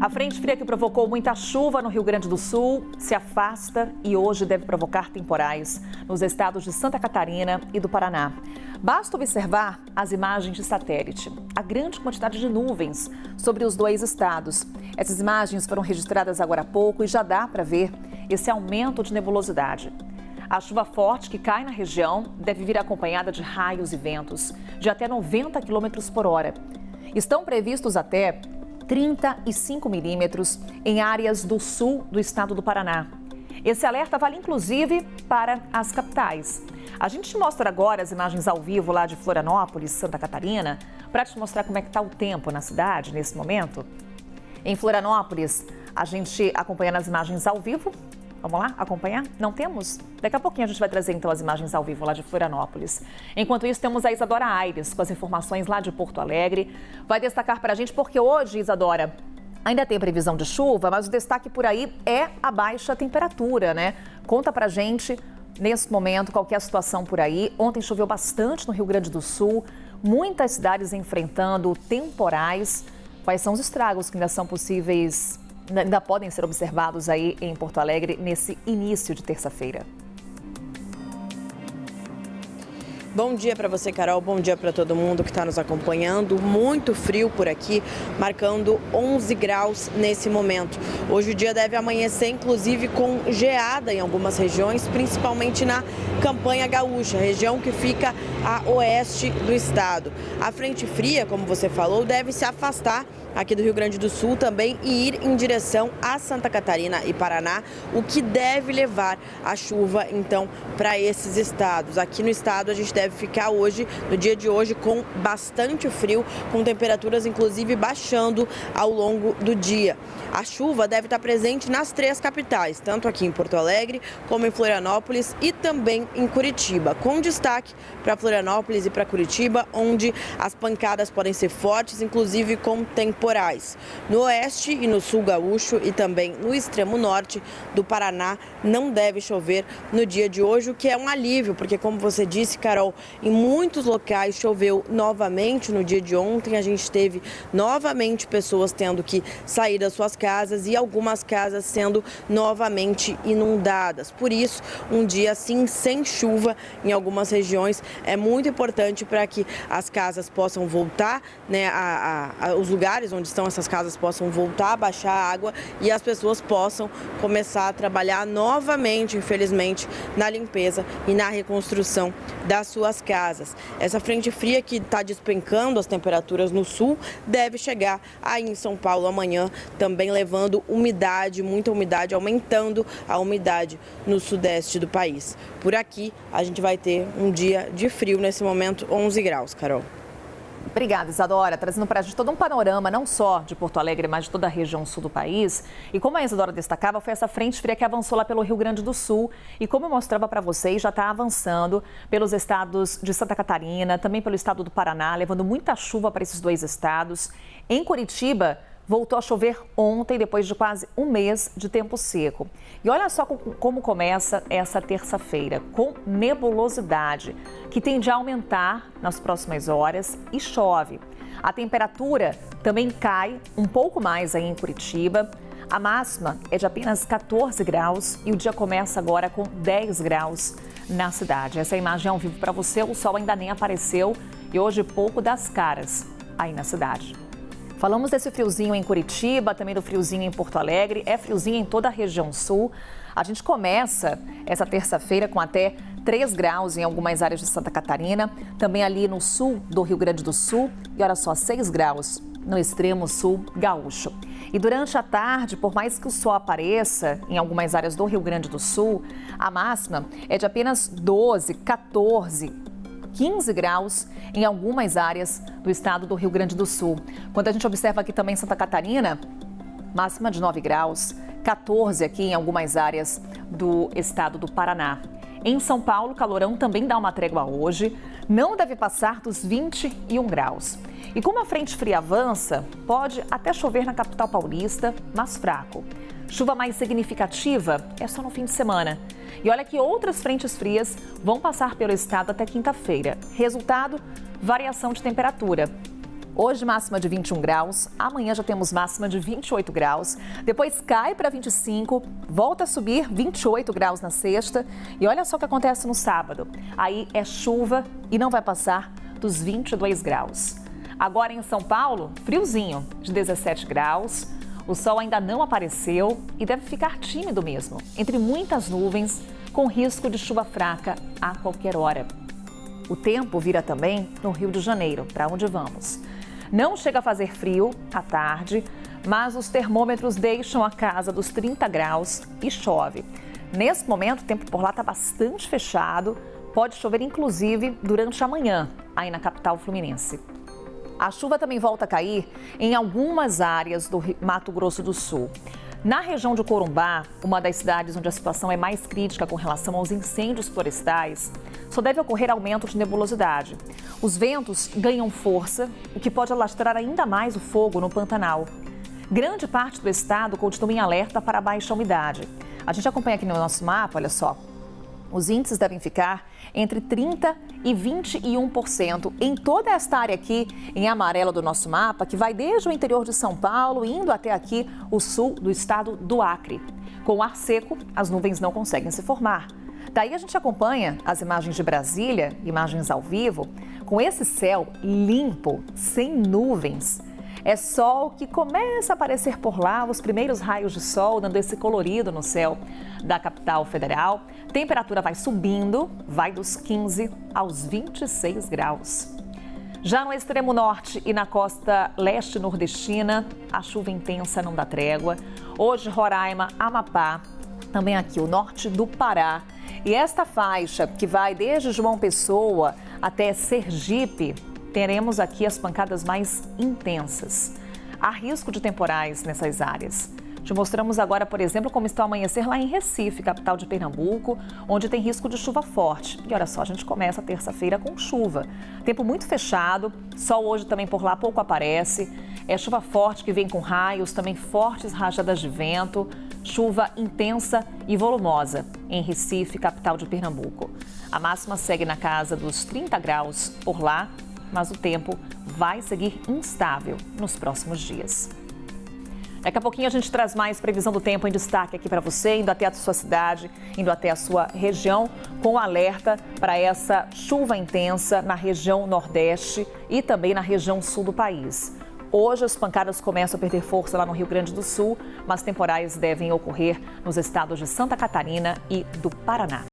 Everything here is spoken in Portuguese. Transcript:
A frente fria que provocou muita chuva no Rio Grande do Sul se afasta e hoje deve provocar temporais nos estados de Santa Catarina e do Paraná. Basta observar as imagens de satélite, a grande quantidade de nuvens sobre os dois estados. Essas imagens foram registradas agora há pouco e já dá para ver esse aumento de nebulosidade. A chuva forte que cai na região deve vir acompanhada de raios e ventos de até 90 km por hora. Estão previstos até 35 milímetros em áreas do sul do estado do Paraná. Esse alerta vale inclusive para as capitais. A gente te mostra agora as imagens ao vivo lá de Florianópolis, Santa Catarina, para te mostrar como é que está o tempo na cidade nesse momento. Em Florianópolis, a gente acompanhando as imagens ao vivo. Vamos lá acompanhar? Não temos? Daqui a pouquinho a gente vai trazer então as imagens ao vivo lá de Florianópolis. Enquanto isso, temos a Isadora Aires com as informações lá de Porto Alegre. Vai destacar para a gente porque hoje, Isadora, ainda tem previsão de chuva, mas o destaque por aí é a baixa temperatura, né? Conta pra gente, nesse momento, qual que é a situação por aí. Ontem choveu bastante no Rio Grande do Sul, muitas cidades enfrentando temporais. Quais são os estragos que ainda são possíveis, ainda podem ser observados aí em Porto Alegre nesse início de terça-feira? Bom dia para você, Carol. Bom dia para todo mundo que está nos acompanhando. Muito frio por aqui, marcando 11 graus nesse momento. Hoje o dia deve amanhecer, inclusive, com geada em algumas regiões, principalmente na Campanha Gaúcha, região que fica a oeste do estado. A frente fria, como você falou, deve se afastar aqui do Rio Grande do Sul também e ir em direção a Santa Catarina e Paraná, o que deve levar a chuva, então, para esses estados. Aqui no estado a gente deve ficar hoje, no dia de hoje, com bastante frio, com temperaturas inclusive baixando ao longo do dia. A chuva deve estar presente nas três capitais, tanto aqui em Porto Alegre, como em Florianópolis e também em Curitiba, com destaque para Florianópolis e para Curitiba, onde as pancadas podem ser fortes, inclusive com temporais. No oeste e no sul gaúcho e também no extremo norte do Paraná não deve chover no dia de hoje, o que é um alívio, porque como você disse, Carol, em muitos locais choveu novamente no dia de ontem. A gente teve novamente pessoas tendo que sair das suas casas e algumas casas sendo novamente inundadas. Por isso, um dia assim sem chuva em algumas regiões é muito importante para que as casas possam voltar, né, os lugares onde estão essas casas possam voltar a baixar a água e as pessoas possam começar a trabalhar novamente, infelizmente, na limpeza e na reconstrução das suas casas. Essa frente fria que está despencando as temperaturas no sul deve chegar aí em São Paulo amanhã, também levando umidade, muita umidade, aumentando a umidade no sudeste do país. Por aqui a gente vai ter um dia de frio nesse momento, 11 graus, Carol. Obrigada, Isadora, trazendo para a gente todo um panorama, não só de Porto Alegre, mas de toda a região sul do país. E como a Isadora destacava, foi essa frente fria que avançou lá pelo Rio Grande do Sul. E como eu mostrava para vocês, já está avançando pelos estados de Santa Catarina, também pelo estado do Paraná, levando muita chuva para esses dois estados. Em Curitiba, voltou a chover ontem, depois de quase um mês de tempo seco. E olha só como começa essa terça-feira, com nebulosidade, que tende a aumentar nas próximas horas e chove. A temperatura também cai um pouco mais aí em Curitiba. A máxima é de apenas 14 graus e o dia começa agora com 10 graus na cidade. Essa imagem é ao vivo para você, o sol ainda nem apareceu e hoje pouco das caras aí na cidade. Falamos desse friozinho em Curitiba, também do friozinho em Porto Alegre, é friozinho em toda a região sul. A gente começa essa terça-feira com até 3 graus em algumas áreas de Santa Catarina, também ali no sul do Rio Grande do Sul e olha só, 6 graus no extremo sul gaúcho. E durante a tarde, por mais que o sol apareça em algumas áreas do Rio Grande do Sul, a máxima é de apenas 12, 14, 15 graus em algumas áreas do estado do Rio Grande do Sul. Quando a gente observa aqui também em Santa Catarina, máxima de 9 graus, 14 aqui em algumas áreas do estado do Paraná. Em São Paulo, o calorão também dá uma trégua hoje, não deve passar dos 21 graus. E como a frente fria avança, pode até chover na capital paulista, mas fraco. Chuva mais significativa é só no fim de semana. E olha que outras frentes frias vão passar pelo estado até quinta-feira. Resultado, variação de temperatura. Hoje máxima de 21 graus, amanhã já temos máxima de 28 graus, depois cai para 25, volta a subir 28 graus na sexta e olha só o que acontece no sábado. Aí é chuva e não vai passar dos 22 graus. Agora em São Paulo, friozinho, de 17 graus, o sol ainda não apareceu e deve ficar tímido mesmo, entre muitas nuvens, com risco de chuva fraca a qualquer hora. O tempo vira também no Rio de Janeiro, para onde vamos. Não chega a fazer frio à tarde, mas os termômetros deixam a casa dos 30 graus e chove. Nesse momento, o tempo por lá está bastante fechado, pode chover inclusive durante a manhã, aí na capital fluminense. A chuva também volta a cair em algumas áreas do Mato Grosso do Sul. Na região de Corumbá, uma das cidades onde a situação é mais crítica com relação aos incêndios florestais, só deve ocorrer aumento de nebulosidade. Os ventos ganham força, o que pode alastrar ainda mais o fogo no Pantanal. Grande parte do estado continua em alerta para baixa umidade. A gente acompanha aqui no nosso mapa, olha só. Os índices devem ficar entre 30% e 21% em toda esta área aqui em amarelo do nosso mapa, que vai desde o interior de São Paulo, indo até aqui o sul do estado do Acre. Com o ar seco, as nuvens não conseguem se formar. Daí a gente acompanha as imagens de Brasília, imagens ao vivo, com esse céu limpo, sem nuvens. É sol que começa a aparecer por lá, os primeiros raios de sol, dando esse colorido no céu da capital federal. Temperatura vai subindo, vai dos 15 aos 26 graus. Já no extremo norte e na costa leste nordestina, a chuva intensa não dá trégua. Hoje, Roraima, Amapá, também aqui o norte do Pará. E esta faixa, que vai desde João Pessoa até Sergipe, teremos aqui as pancadas mais intensas. Há risco de temporais nessas áreas. Te mostramos agora, por exemplo, como está o amanhecer lá em Recife, capital de Pernambuco, onde tem risco de chuva forte. E olha só, a gente começa a terça-feira com chuva. Tempo muito fechado, sol hoje também por lá pouco aparece. É chuva forte que vem com raios, também fortes rajadas de vento, chuva intensa e volumosa em Recife, capital de Pernambuco. A máxima segue na casa dos 30 graus por lá, mas o tempo vai seguir instável nos próximos dias. Daqui a pouquinho a gente traz mais previsão do tempo em destaque aqui para você, indo até a sua cidade, indo até a sua região, com alerta para essa chuva intensa na região nordeste e também na região sul do país. Hoje as pancadas começam a perder força lá no Rio Grande do Sul, mas temporais devem ocorrer nos estados de Santa Catarina e do Paraná.